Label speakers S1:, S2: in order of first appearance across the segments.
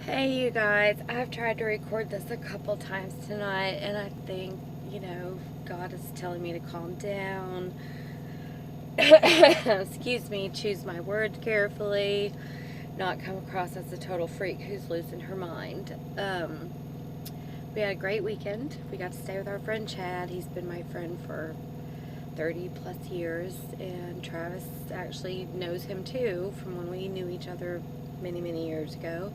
S1: Hey, you guys, I've tried to record this a couple times tonight, and I think, God is telling me to calm down. Excuse me, choose my words carefully, not come across as a total freak who's losing her mind. We had a great weekend. We got to stay with our friend Chad. He's been my friend for 30 plus years, and Travis actually knows him too from when we knew each other many, many years ago.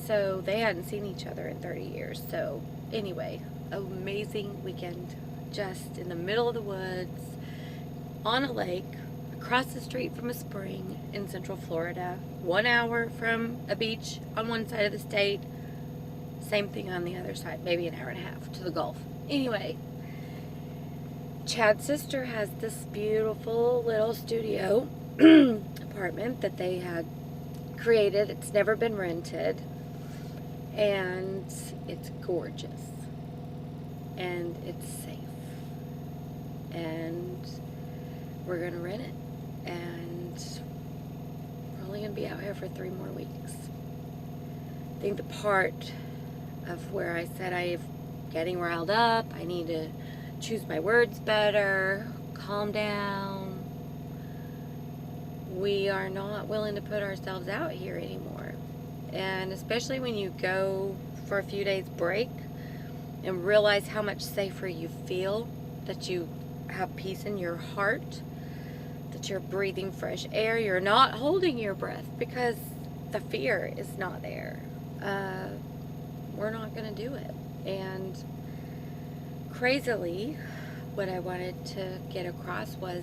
S1: So they hadn't seen each other in 30 years. So anyway, amazing weekend. Just in the middle of the woods, on a lake, across the street from a spring in Central Florida, 1 hour from a beach on one side of the state, same thing on the other side, maybe an hour and a half to the Gulf. Anyway, Chad's sister has this beautiful little studio apartment that they had created. It's never been rented. And it's gorgeous. And it's safe. And we're going to rent it. And we're only going to be out here for 3 more weeks. I think the part of where I said I'm getting riled up, I need to choose my words better, calm down. We are not willing to put ourselves out here anymore. And especially when you go for a few days break and realize how much safer you feel, that you have peace in your heart, that you're breathing fresh air, you're not holding your breath because the fear is not there. We're not going to do it. And crazily, what I wanted to get across was,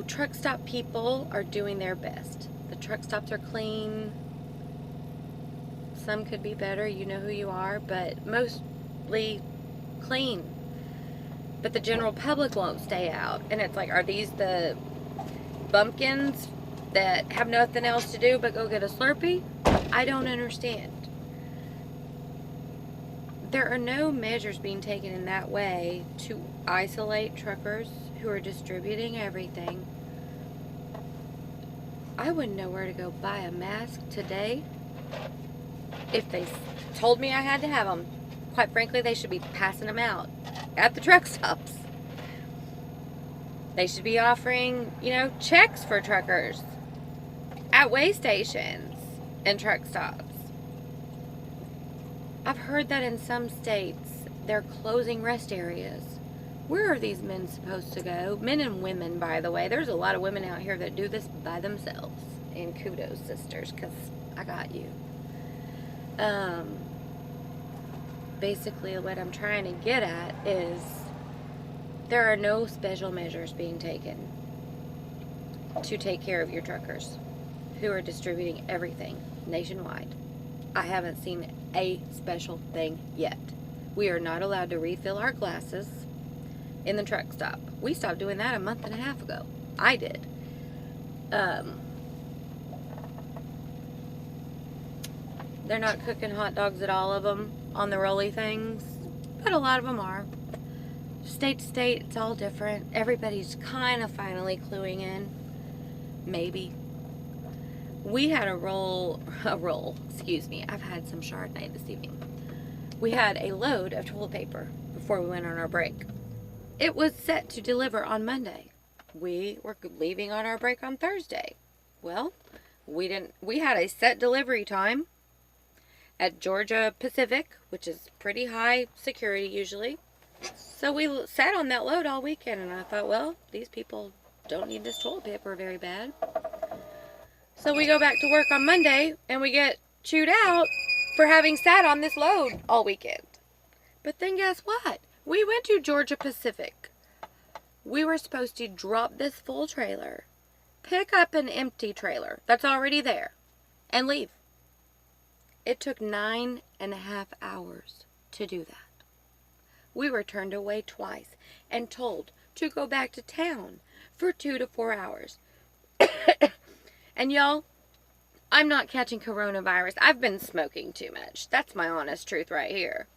S1: truck stop people are doing their best. The truck stops are clean. Some could be better, you know who you are, but mostly clean. But the general public won't stay out. And it's like, are these the bumpkins that have nothing else to do but go get a Slurpee? I don't understand. There are no measures being taken in that way to isolate truckers who are distributing everything. I wouldn't know where to go buy a mask today if they told me I had to have them. Quite frankly, they should be passing them out at the truck stops. They should be offering, checks for truckers at way stations and truck stops. I've heard that in some states they're closing rest areas. Where are these men supposed to go? Men and women, by the way. There's a lot of women out here that do this by themselves. And kudos, sisters, because I got you. Basically, what I'm trying to get at is there are no special measures being taken to take care of your truckers who are distributing everything nationwide. I haven't seen a special thing yet. We are not allowed to refill our glasses in the truck stop. We stopped doing that a month and a half ago. I did. They're not cooking hot dogs at all of them on the rolly things, but a lot of them are. State to state, it's all different. Everybody's kind of finally cluing in. Maybe. We had excuse me. I've had some Chardonnay this evening. We had a load of toilet paper before we went on our break. It was set to deliver on Monday. We were leaving on our break on Thursday. Well, we had a set delivery time at Georgia Pacific, which is pretty high security usually. So we sat on that load all weekend, and I thought, well, these people don't need this toilet paper very bad. So we go back to work on Monday, and we get chewed out for having sat on this load all weekend. But then guess what? We went to Georgia Pacific. We were supposed to drop this full trailer, pick up an empty trailer that's already there, and leave. It took 9.5 hours to do that. We were turned away twice and told to go back to town for 2 to 4 hours. And y'all, I'm not catching coronavirus. I've been smoking too much. That's my honest truth right here.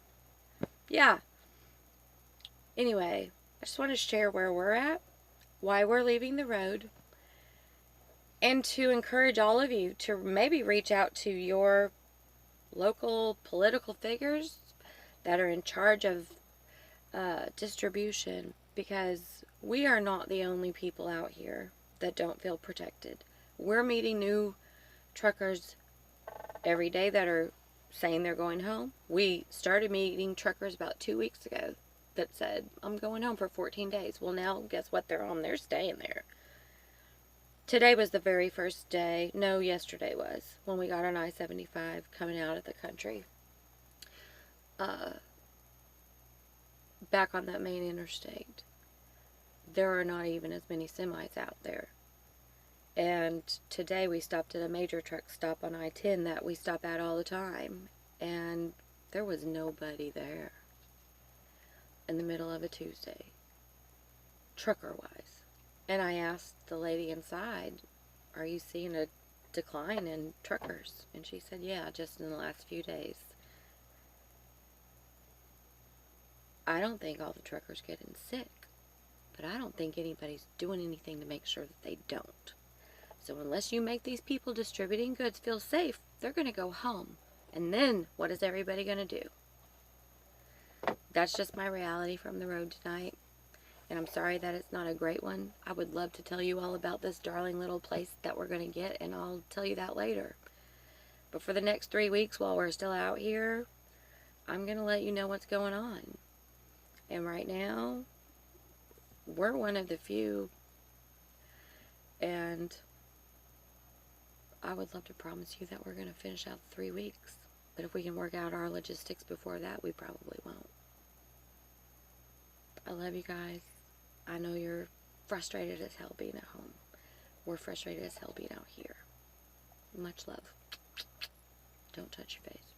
S1: Yeah. Anyway, I just want to share where we're at, why we're leaving the road, And to encourage all of you to maybe reach out to your local political figures that are in charge of distribution, because we are not the only people out here that don't feel protected. We're meeting new truckers every day that are saying they're going home. We started meeting truckers about 2 weeks ago that said, I'm going home for 14 days. Well, now guess what? They're staying there. Today was the very first day, no, yesterday was, when we got on I-75 coming out of the country. Back on that main interstate. There are not even as many semis out there. And today we stopped at a major truck stop on I-10 that we stop at all the time. And there was nobody there in the middle of a Tuesday, trucker-wise. And I asked the lady inside, are you seeing a decline in truckers? And she said, yeah, just in the last few days. I don't think all the truckers getting sick, but I don't think anybody's doing anything to make sure that they don't. So unless you make these people distributing goods feel safe, they're going to go home. And then what is everybody going to do? That's just my reality from the road tonight. And I'm sorry that it's not a great one. I would love to tell you all about this darling little place that we're going to get, and I'll tell you that later. But for the next 3 weeks while we're still out here, I'm going to let you know what's going on. And right now, we're one of the few, and I would love to promise you that we're going to finish out 3 weeks. But if we can work out our logistics before that, we probably won't. I love you guys. I know you're frustrated as hell being at home. We're frustrated as hell being out here. Much love. Don't touch your face.